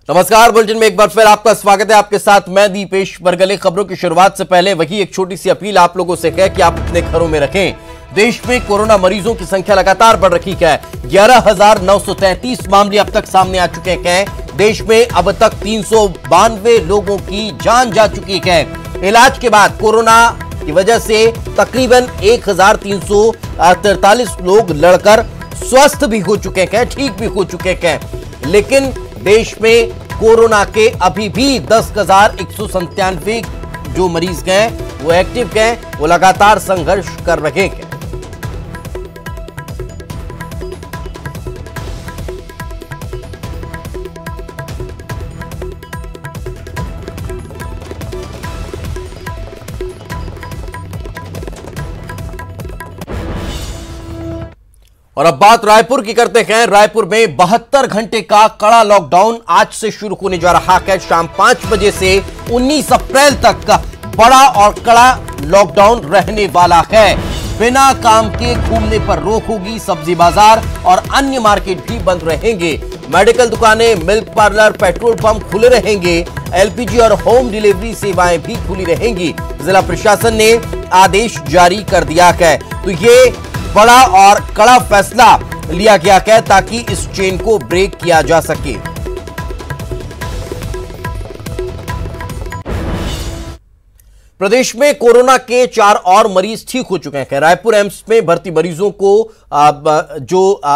नमस्कार। बुलेटिन में एक बार फिर आपका स्वागत है। आपके साथ मैं दीपेश बरगले। खबरों की शुरुआत से पहले वही एक छोटी सी अपील आप लोगों से है कि आप अपने घरों में रखें। देश में कोरोना मरीजों की संख्या लगातार बढ़ रही है। 11,933 मामले अब तक सामने आ चुके हैं। देश में अब तक 392 लोगों की जान जा चुकी है। इलाज के बाद कोरोना की वजह से तकरीबन 1,343 लोग लड़कर स्वस्थ भी हो चुके हैं, ठीक भी हो चुके हैं। लेकिन देश में कोरोना के अभी भी 10,197 जो मरीज हैं वो एक्टिव हैं, वो लगातार संघर्ष कर रहे हैं। और अब बात रायपुर की करते हैं। रायपुर में 72 घंटे का कड़ा लॉकडाउन आज से शुरू होने जा रहा है। शाम 5 बजे से 19 अप्रैल तक का बड़ा और कड़ा लॉकडाउन रहने वाला है। बिना काम के घूमने पर रोक होगी। सब्जी बाजार और अन्य मार्केट भी बंद रहेंगे। मेडिकल दुकानें, मिल्क पार्लर, पेट्रोल पंप खुले रहेंगे। एलपीजी और होम डिलीवरी सेवाएं भी खुली रहेंगी। जिला प्रशासन ने आदेश जारी कर दिया है। तो ये बड़ा और कड़ा फैसला लिया गया है ताकि इस चेन को ब्रेक किया जा सके। प्रदेश में कोरोना के 4 और मरीज ठीक हो चुके हैं। रायपुर एम्स में भर्ती मरीजों को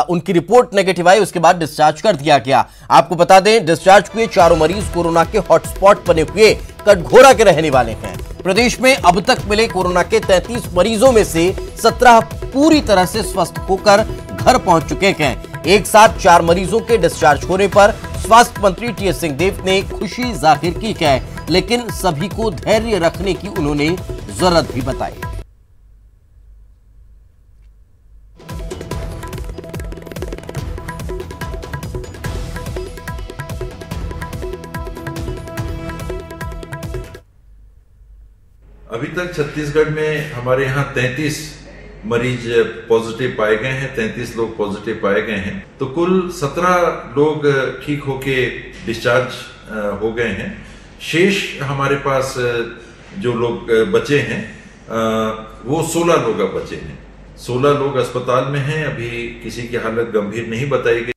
उनकी रिपोर्ट नेगेटिव आई, उसके बाद डिस्चार्ज कर दिया गया। आपको बता दें, डिस्चार्ज हुए चारों मरीज कोरोना के हॉटस्पॉट बने हुए कटघोरा के रहने वाले हैं। प्रदेश में अब तक मिले कोरोना के 33 मरीजों में से 17 पूरी तरह से स्वस्थ होकर घर पहुंच चुके हैं। एक साथ 4 मरीजों के डिस्चार्ज होने पर स्वास्थ्य मंत्री टीएस सिंहदेव ने खुशी जाहिर की है, लेकिन सभी को धैर्य रखने की उन्होंने जरूरत भी बताई। अभी तक छत्तीसगढ़ में हमारे यहाँ 33 मरीज पॉजिटिव पाए गए हैं, 33 लोग पॉजिटिव पाए गए हैं। तो कुल 17 लोग ठीक होके डिस्चार्ज हो गए हैं। शेष हमारे पास जो लोग बचे हैं वो 16 लोग अब बचे हैं। 16 लोग अस्पताल में हैं। अभी किसी की हालत गंभीर नहीं बताई गई।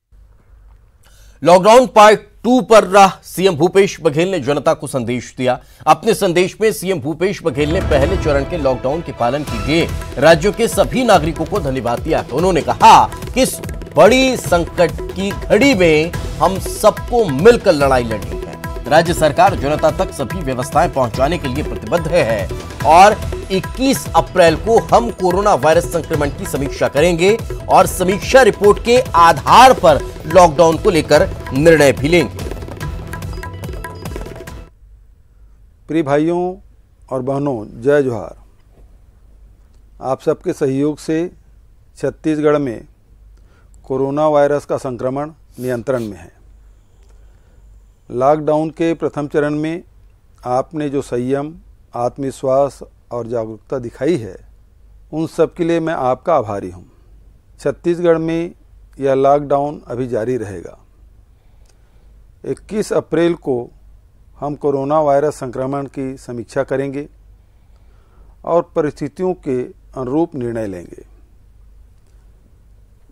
लॉकडाउन पार्ट 2 पर सीएम भूपेश बघेल ने जनता को संदेश दिया। अपने संदेश में सीएम भूपेश बघेल ने पहले चरण के लॉकडाउन के पालन के लिए राज्यों के सभी नागरिकों को धन्यवाद दिया। उन्होंने कहा कि इस बड़ी संकट की घड़ी में हम सबको मिलकर लड़ाई लड़नी है। राज्य सरकार जनता तक सभी व्यवस्थाएं पहुंचाने के लिए प्रतिबद्ध है और 21 अप्रैल को हम कोरोना वायरस संक्रमण की समीक्षा करेंगे और समीक्षा रिपोर्ट के आधार पर लॉकडाउन को लेकर निर्णय भी लेंगे। प्रिय भाइयों और बहनों, जय जोहार। आप सबके सहयोग से छत्तीसगढ़ में कोरोना वायरस का संक्रमण नियंत्रण में है। लॉकडाउन के प्रथम चरण में आपने जो संयम, आत्मविश्वास और जागरूकता दिखाई है, उन सब के लिए मैं आपका आभारी हूँ। छत्तीसगढ़ में यह लॉकडाउन अभी जारी रहेगा। 21 अप्रैल को हम कोरोना वायरस संक्रमण की समीक्षा करेंगे और परिस्थितियों के अनुरूप निर्णय लेंगे।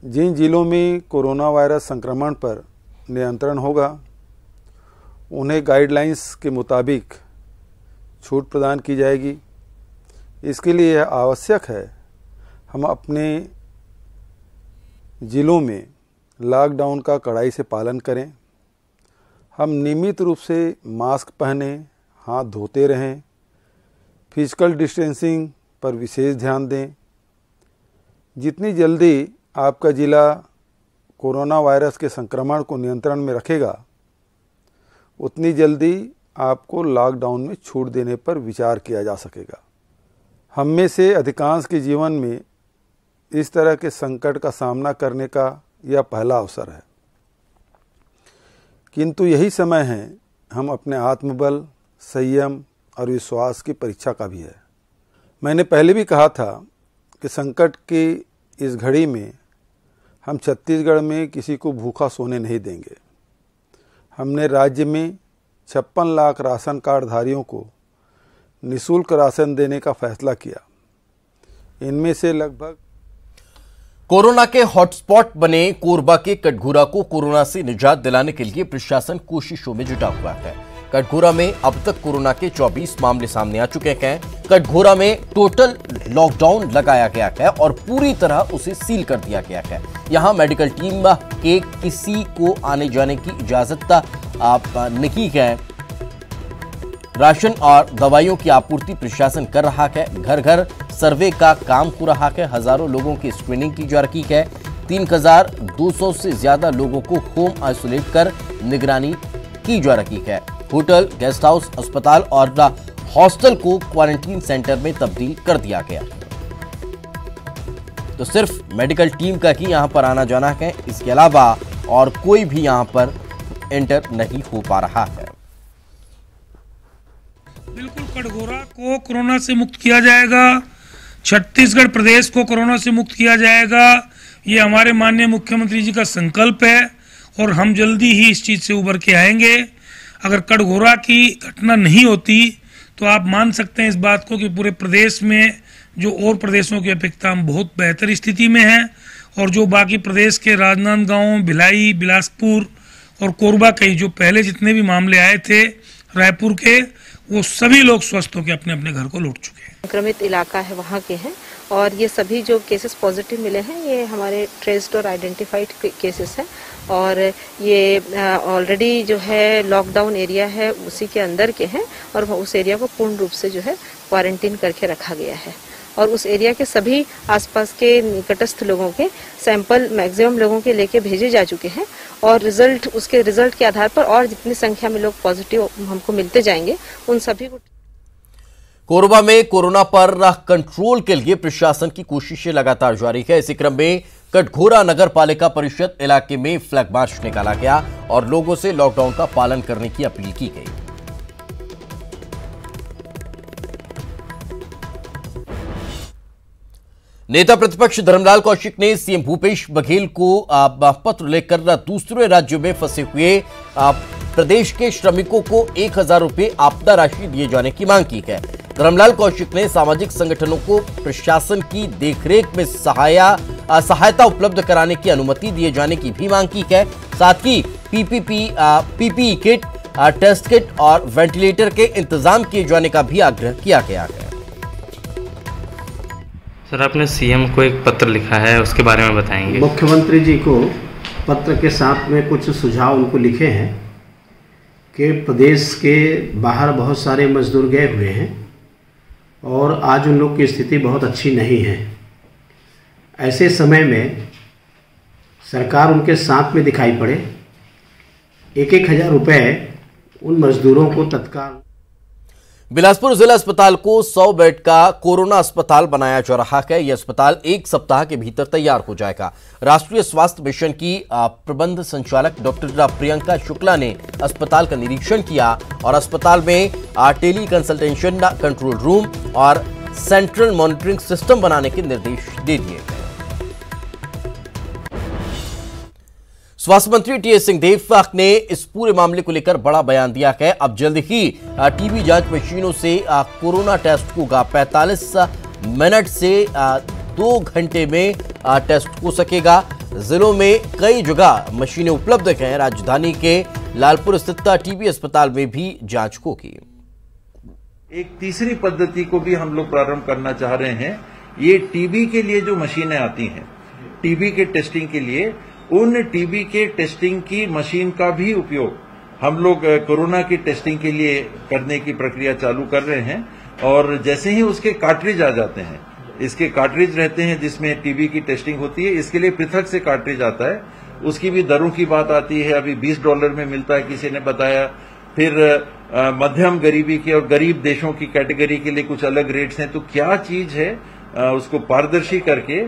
जिन जिलों में कोरोना वायरस संक्रमण पर नियंत्रण होगा, उन्हें गाइडलाइंस के मुताबिक छूट प्रदान की जाएगी। इसके लिए यह आवश्यक है हम अपने जिलों में लॉकडाउन का कड़ाई से पालन करें। हम नियमित रूप से मास्क पहनें, हाथ धोते रहें, फिजिकल डिस्टेंसिंग पर विशेष ध्यान दें। जितनी जल्दी आपका ज़िला कोरोना वायरस के संक्रमण को नियंत्रण में रखेगा, उतनी जल्दी आपको लॉकडाउन में छूट देने पर विचार किया जा सकेगा। हम में से अधिकांश के जीवन में इस तरह के संकट का सामना करने का यह पहला अवसर है, किंतु यही समय है हम अपने आत्मबल, संयम और विश्वास की परीक्षा का भी है। मैंने पहले भी कहा था कि संकट की इस घड़ी में हम छत्तीसगढ़ में किसी को भूखा सोने नहीं देंगे। हमने राज्य में 56 लाख राशन कार्डधारियों को निःशुल्क राशन देने का फैसला किया। इनमें से लगभग कोरोना के हॉटस्पॉट बने कोरबा के कटघोरा को कोरोना से निजात दिलाने के लिए प्रशासन कोशिशों में जुटा हुआ है। कटघोरा में अब तक कोरोना के 24 मामले सामने आ चुके हैं। कटघोरा में टोटल लॉकडाउन लगाया गया है और पूरी तरह उसे सील कर दिया गया है। यहां मेडिकल टीम के किसी को आने जाने की इजाजत नहीं है। राशन और दवाइयों की आपूर्ति प्रशासन कर रहा है। घर घर सर्वे का काम हो रहा है। हजारों लोगों की स्क्रीनिंग की जा रही है। 3200 से ज्यादा लोगों को होम आइसोलेट कर निगरानी की जा रही है। होटल, गेस्ट हाउस, अस्पताल और हॉस्टल को क्वारंटीन सेंटर में तब्दील कर दिया गया। तो सिर्फ मेडिकल टीम का ही यहां पर आना जाना है। इसके अलावा और कोई भी यहां पर एंटर नहीं हो पा रहा है। बिल्कुल कटघोरा को कोरोना से मुक्त किया जाएगा। छत्तीसगढ़ प्रदेश को कोरोना से मुक्त किया जाएगा। ये हमारे माननीय मुख्यमंत्री जी का संकल्प है और हम जल्दी ही इस चीज से उभर के आएंगे। अगर कटघोरा की घटना नहीं होती तो आप मान सकते हैं इस बात को कि पूरे प्रदेश में जो और प्रदेशों की अपेक्षा हम बहुत बेहतर स्थिति में हैं और जो बाकी प्रदेश के राजनांदगांव, भिलाई, बिलासपुर और कोरबा के जो पहले जितने भी मामले आए थे रायपुर के, वो सभी लोग स्वस्थ होकर अपने अपने घर को लौट चुके हैं। संक्रमित इलाका है वहाँ के हैं और ये सभी जो केसेस पॉजिटिव मिले हैं ये हमारे ट्रेस्ड और आइडेंटिफाइड केसेस हैं और ये ऑलरेडी जो है लॉकडाउन एरिया है उसी के अंदर के हैं और उस एरिया को पूर्ण रूप से जो है क्वारंटीन करके रखा गया है और उस एरिया के सभी आसपास के निकटस्थ लोगों के सैंपल मैक्सिमम लोगों के लेके भेजे जा चुके हैं और उसके रिजल्ट के आधार पर और जितनी संख्या में लोग पॉजिटिव हमको मिलते जाएंगे उन सभी को। कोरबा में कोरोना पर कंट्रोल के लिए प्रशासन की कोशिशें लगातार जारी है। इसी क्रम में कटघोरा नगर पालिका परिषद इलाके में फ्लैग मार्च निकाला गया और लोगों से लॉकडाउन का पालन करने की अपील की गई। नेता प्रतिपक्ष धर्मलाल कौशिक ने सीएम भूपेश बघेल को पत्र लेकर दूसरे राज्यों में फंसे हुए प्रदेश के श्रमिकों को 1000 रुपये आपदा राशि दिए जाने की मांग की है। धर्मलाल कौशिक ने सामाजिक संगठनों को प्रशासन की देखरेख में सहायता उपलब्ध कराने की अनुमति दिए जाने की भी मांग की है। साथ ही पीपीई किट, टेस्ट किट और वेंटिलेटर के इंतजाम किए जाने का भी आग्रह किया गया है। सर, आपने सीएम को एक पत्र लिखा है, उसके बारे में बताएंगे। मुख्यमंत्री जी को पत्र के साथ में कुछ सुझाव उनको लिखे हैं कि प्रदेश के बाहर बहुत सारे मजदूर गए हुए हैं और आज उन लोग की स्थिति बहुत अच्छी नहीं है। ऐसे समय में सरकार उनके साथ में दिखाई पड़े, 1,000 रुपये उन मजदूरों को तत्काल। बिलासपुर जिला अस्पताल को 100 बेड का कोरोना अस्पताल बनाया जा रहा है। यह अस्पताल 1 सप्ताह के भीतर तैयार हो जाएगा। राष्ट्रीय स्वास्थ्य मिशन की प्रबंध संचालक डॉक्टर प्रियंका शुक्ला ने अस्पताल का निरीक्षण किया और अस्पताल में टेली कंसल्टेशन कंट्रोल रूम और सेंट्रल मॉनिटरिंग सिस्टम बनाने के निर्देश दे दिए गए। स्वास्थ्य मंत्री टीएस सिंहदेव ने इस पूरे मामले को लेकर बड़ा बयान दिया है। अब जल्द ही टीबी जांच मशीनों से कोरोना टेस्ट होगा। 45 मिनट से 2 घंटे में टेस्ट हो सकेगा। जिलों में कई जगह मशीनें उपलब्ध हैं। राजधानी के लालपुर स्थित टीबी अस्पताल में भी जांच होगी। एक तीसरी पद्धति को भी हम लोग प्रारंभ करना चाह रहे हैं। ये टीबी के लिए जो मशीनें आती हैं, टीबी के टेस्टिंग के लिए, उन टीबी के टेस्टिंग की मशीन का भी उपयोग हम लोग कोरोना की टेस्टिंग के लिए करने की प्रक्रिया चालू कर रहे हैं। और जैसे ही उसके कार्ट्रिज आ जाते हैं, इसके कार्ट्रिज रहते हैं जिसमें टीबी की टेस्टिंग होती है, इसके लिए पृथक से कार्ट्रिज आता है। उसकी भी दरों की बात आती है। अभी $20 में मिलता है, किसी ने बताया। फिर मध्यम गरीबी के और गरीब देशों की कैटेगरी के लिए कुछ अलग रेट्स हैं। तो क्या चीज है, उसको पारदर्शी करके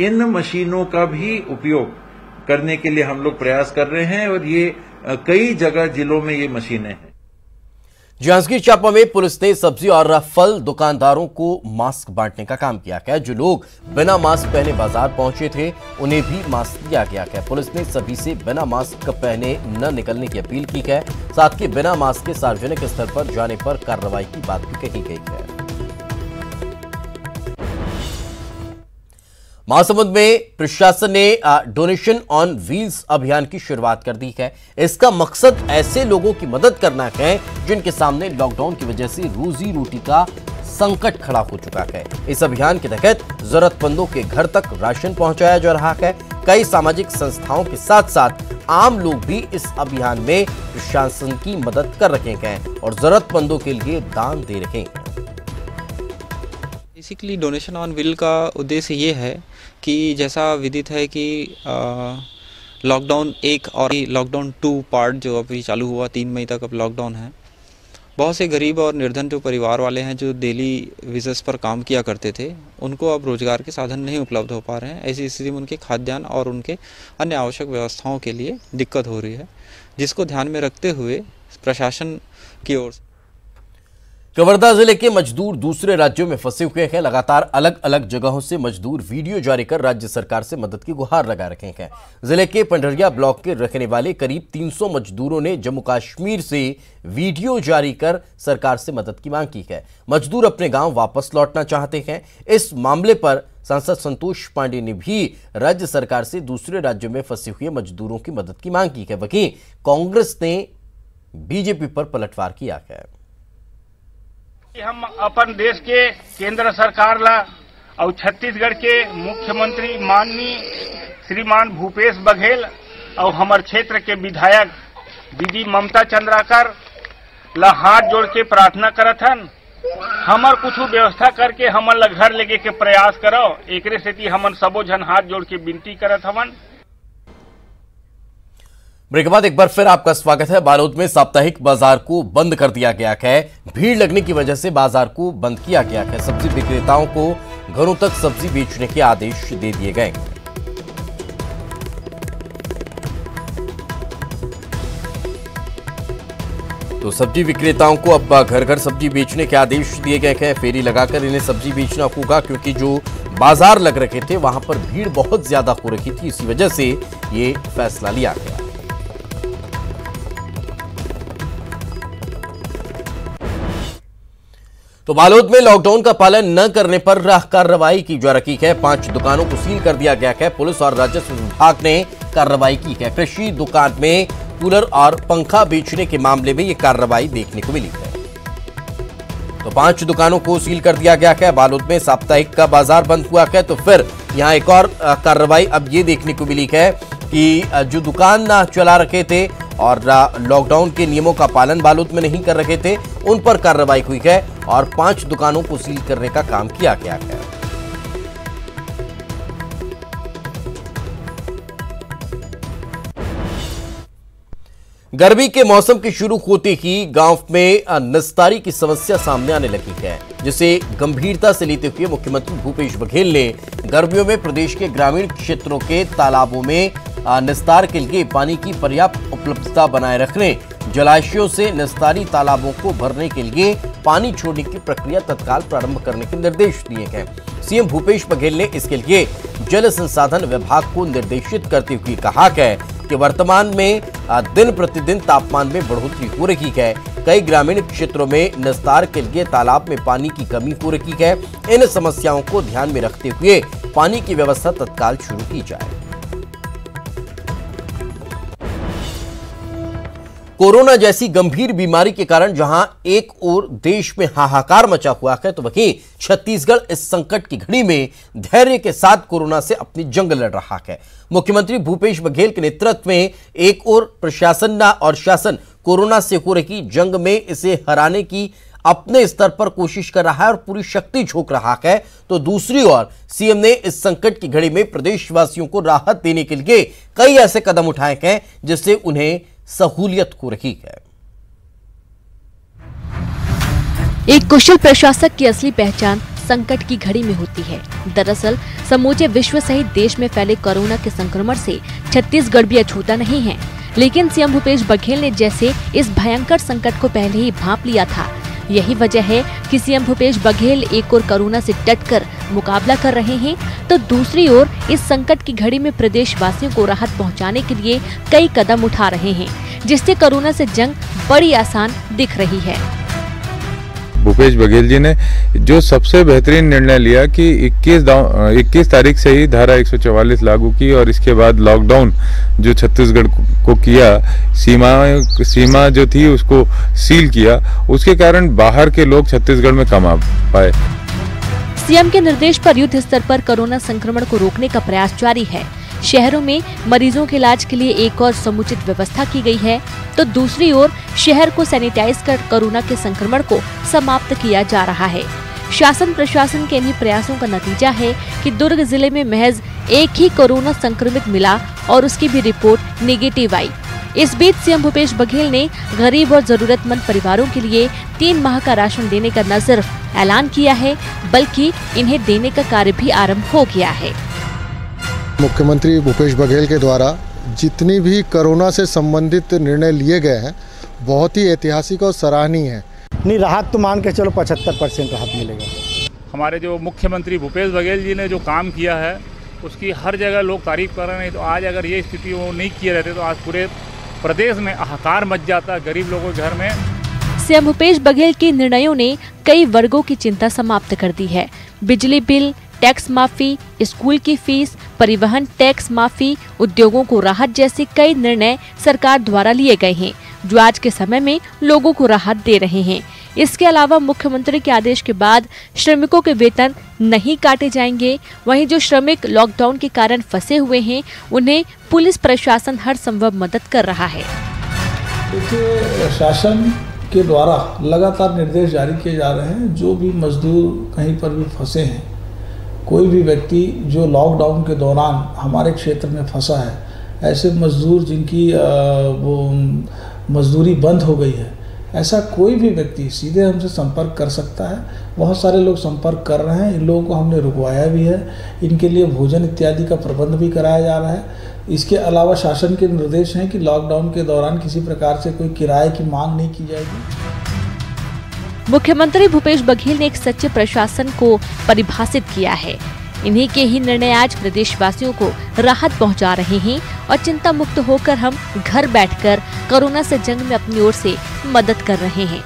इन मशीनों का भी उपयोग करने के लिए हम लोग प्रयास कर रहे हैं और ये कई जगह जिलों में ये मशीनें हैं। जांजगीर चांपा में पुलिस ने सब्जी और फल दुकानदारों को मास्क बांटने का काम किया है। जो लोग बिना मास्क पहने बाजार पहुंचे थे उन्हें भी मास्क दिया गया है। पुलिस ने सभी से बिना मास्क पहने न निकलने की अपील की है। साथ ही बिना मास्क के सार्वजनिक स्थल पर जाने पर कार्रवाई की बात भी कही गई है। महासमुंद में प्रशासन ने डोनेशन ऑन व्हील्स अभियान की शुरुआत कर दी है। इसका मकसद ऐसे लोगों की मदद करना है जिनके सामने लॉकडाउन की वजह से रोजी रोटी का संकट खड़ा हो चुका है। इस अभियान के तहत जरूरतमंदों के घर तक राशन पहुंचाया जा रहा है। कई सामाजिक संस्थाओं के साथ साथ आम लोग भी इस अभियान में प्रशासन की मदद कर रहे हैं और जरूरतमंदों के लिए दान दे रहे हैं। बेसिकली डोनेशन ऑन व्हील का उद्देश्य ये है कि जैसा विदित है कि लॉकडाउन 1 और लॉकडाउन 2 पार्ट जो अभी चालू हुआ 3 मई तक अब लॉकडाउन है। बहुत से गरीब और निर्धन जो परिवार वाले हैं जो डेली बेसिस पर काम किया करते थे उनको अब रोजगार के साधन नहीं उपलब्ध हो पा रहे हैं। ऐसी स्थिति में उनके खाद्यान्न और उनके अन्य आवश्यक व्यवस्थाओं के लिए दिक्कत हो रही है, जिसको ध्यान में रखते हुए प्रशासन की ओर से कवर्धा जिले के मजदूर दूसरे राज्यों में फंसे हुए हैं। लगातार अलग अलग जगहों से मजदूर वीडियो जारी कर राज्य सरकार से मदद की गुहार लगा रहे हैं। जिले के पंडरिया ब्लॉक के रहने वाले करीब 300 मजदूरों ने जम्मू कश्मीर से वीडियो जारी कर सरकार से मदद की मांग की है। मजदूर अपने गांव वापस लौटना चाहते हैं। इस मामले पर सांसद संतोष पांडे ने भी राज्य सरकार से दूसरे राज्यों में फंसे हुए मजदूरों की मदद की मांग की है। वहीं कांग्रेस ने बीजेपी पर पलटवार किया है। हम अपन देश के केंद्र सरकार ला और छत्तीसगढ़ के मुख्यमंत्री माननीय श्रीमान भूपेश बघेल और हमारे क्षेत्र के विधायक दीदी ममता चंद्राकर ला हाथ जोड़ के प्रार्थना करत हन हमर कुछ व्यवस्था करके हमन ला घर लेके के प्रयास करो। एकरे सेती हमन सबो जन हाथ जोड़ के विनती करत हवन। ब्रेक के बाद एक बार फिर आपका स्वागत है। बालोद में साप्ताहिक बाजार को बंद कर दिया गया है। भीड़ लगने की वजह से बाजार को बंद किया गया है। सब्जी विक्रेताओं को घरों तक सब्जी बेचने के आदेश दे दिए गए। तो सब्जी विक्रेताओं को अब घर घर सब्जी बेचने के आदेश दिए गए हैं। फेरी लगाकर इन्हें सब्जी बेचना होगा, क्योंकि जो बाजार लग रखे थे वहां पर भीड़ बहुत ज्यादा हो रही थी। इसी वजह से ये फैसला लिया गया। तो बालोद में लॉकडाउन का पालन न करने पर कार्रवाई की जा रही है। 5 दुकानों को सील कर दिया गया है। पुलिस और राजस्व विभाग ने कार्रवाई की है। कृषि दुकान में कूलर और पंखा बेचने के मामले में यह कार्रवाई देखने को मिली है। तो 5 दुकानों को सील कर दिया गया है। बालोद में साप्ताहिक का बाजार बंद हुआ है। तो फिर यहां एक और कार्रवाई अब ये देखने को मिली है कि जो दुकान चला रखे थे और लॉकडाउन के नियमों का पालन बालोद में नहीं कर रहे थे उन पर कार्रवाई हुई है और 5 दुकानों को सील करने का काम किया गया है। गर्मी के मौसम के शुरू होते ही गांव में निस्तारी की समस्या सामने आने लगी है, जिसे गंभीरता से लेते हुए मुख्यमंत्री भूपेश बघेल ने गर्मियों में प्रदेश के ग्रामीण क्षेत्रों के तालाबों में निस्तार के लिए पानी की पर्याप्त उपलब्धता बनाए रखने, जलाशयों से निस्तारी तालाबों को भरने के लिए पानी छोड़ने की प्रक्रिया तत्काल प्रारंभ करने के निर्देश दिए गए। सीएम भूपेश बघेल ने इसके लिए जल संसाधन विभाग को निर्देशित करते हुए कहा है कि वर्तमान में दिन प्रतिदिन तापमान में बढ़ोतरी हो रही है। कई ग्रामीण क्षेत्रों में निस्तार के लिए तालाब में पानी की कमी हो रही है। इन समस्याओं को ध्यान में रखते हुए पानी की व्यवस्था तत्काल शुरू की जाए। कोरोना जैसी गंभीर बीमारी के कारण जहां एक ओर देश में हाहाकार मचा हुआ है, तो वहीं छत्तीसगढ़ इस संकट की घड़ी में धैर्य के साथ कोरोना से अपनी जंग लड़ रहा है। मुख्यमंत्री भूपेश बघेल के नेतृत्व में एक ओर प्रशासन और शासन कोरोना से हो रही जंग में इसे हराने की अपने स्तर पर कोशिश कर रहा है और पूरी शक्ति झोंक रहा है, तो दूसरी ओर सीएम ने इस संकट की घड़ी में प्रदेशवासियों को राहत देने के लिए कई ऐसे कदम उठाए हैं जिससे उन्हें सहूलियत हो रही है। एक कुशल प्रशासक की असली पहचान संकट की घड़ी में होती है। दरअसल समूचे विश्व सहित देश में फैले कोरोना के संक्रमण से छत्तीसगढ़ भी अछूता नहीं है। लेकिन सीएम भूपेश बघेल ने जैसे इस भयंकर संकट को पहले ही भांप लिया था। यही वजह है कि सीएम भूपेश बघेल एक ओर कोरोना से डटकर मुकाबला कर रहे हैं, तो दूसरी ओर इस संकट की घड़ी में प्रदेश वासियों को राहत पहुंचाने के लिए कई कदम उठा रहे हैं, जिससे कोरोना से जंग बड़ी आसान दिख रही है। भूपेश बघेल जी ने जो सबसे बेहतरीन निर्णय लिया कि 21 तारीख से ही धारा 144 लागू की और इसके बाद लॉकडाउन जो छत्तीसगढ़ को किया, सीमा जो थी उसको सील किया, उसके कारण बाहर के लोग छत्तीसगढ़ में कम आ पाए। सीएम के निर्देश पर युद्ध स्तर पर कोरोना संक्रमण को रोकने का प्रयास जारी है। शहरों में मरीजों के इलाज के लिए एक और समुचित व्यवस्था की गई है, तो दूसरी ओर शहर को सैनिटाइज कर कोरोना के संक्रमण को समाप्त किया जा रहा है। शासन प्रशासन के इन्हीं प्रयासों का नतीजा है कि दुर्ग जिले में महज एक ही कोरोना संक्रमित मिला और उसकी भी रिपोर्ट नेगेटिव आई। इस बीच सीएम भूपेश बघेल ने गरीब और जरूरतमंद परिवारों के लिए 3 माह का राशन देने का न सिर्फ ऐलान किया है, बल्कि इन्हें देने का कार्य भी आरंभ हो गया है। मुख्यमंत्री भूपेश बघेल के द्वारा जितनी भी कोरोना से संबंधित निर्णय लिए गए हैं बहुत ही ऐतिहासिक और सराहनीय है। नहीं, राहत तो मान के चलो 75% राहत मिलेगा। हमारे जो मुख्यमंत्री भूपेश बघेल जी ने जो काम किया है उसकी हर जगह लोग तारीफ कर रहे हैं। तो आज अगर ये स्थिति वो नहीं किए रहते तो आज पूरे प्रदेश में हाहाकार मच जाता गरीब लोगों के घर में। सीएम भूपेश बघेल के निर्णयों ने कई वर्गों की चिंता समाप्त कर दी है। बिजली बिल, टैक्स माफी, स्कूल की फीस, परिवहन टैक्स माफी, उद्योगों को राहत जैसे कई निर्णय सरकार द्वारा लिए गए हैं, जो आज के समय में लोगों को राहत दे रहे हैं। इसके अलावा मुख्यमंत्री के आदेश के बाद श्रमिकों के वेतन नहीं काटे जाएंगे। वहीं जो श्रमिक लॉकडाउन के कारण फंसे हुए हैं, उन्हें पुलिस प्रशासन हर संभव मदद कर रहा है। देखिए, शासन के द्वारा लगातार निर्देश जारी किए जा रहे हैं। जो भी मजदूर कहीं पर भी फंसे हैं, कोई भी व्यक्ति जो लॉकडाउन के दौरान हमारे क्षेत्र में फंसा है, ऐसे मजदूर जिनकी वो मजदूरी बंद हो गई है, ऐसा कोई भी व्यक्ति सीधे हमसे संपर्क कर सकता है। बहुत सारे लोग संपर्क कर रहे हैं। इन लोगों को हमने रुकवाया भी है। इनके लिए भोजन इत्यादि का प्रबंध भी कराया जा रहा है। इसके अलावा शासन के निर्देश हैं कि लॉकडाउन के दौरान किसी प्रकार से कोई किराए की मांग नहीं की जाएगी। मुख्यमंत्री भूपेश बघेल ने एक सच्चे प्रशासन को परिभाषित किया है। इन्हीं के ही निर्णय आज प्रदेशवासियों को राहत पहुंचा रहे हैं और चिंता मुक्त होकर हम घर बैठकर कोरोना से जंग में अपनी ओर से मदद कर रहे हैं।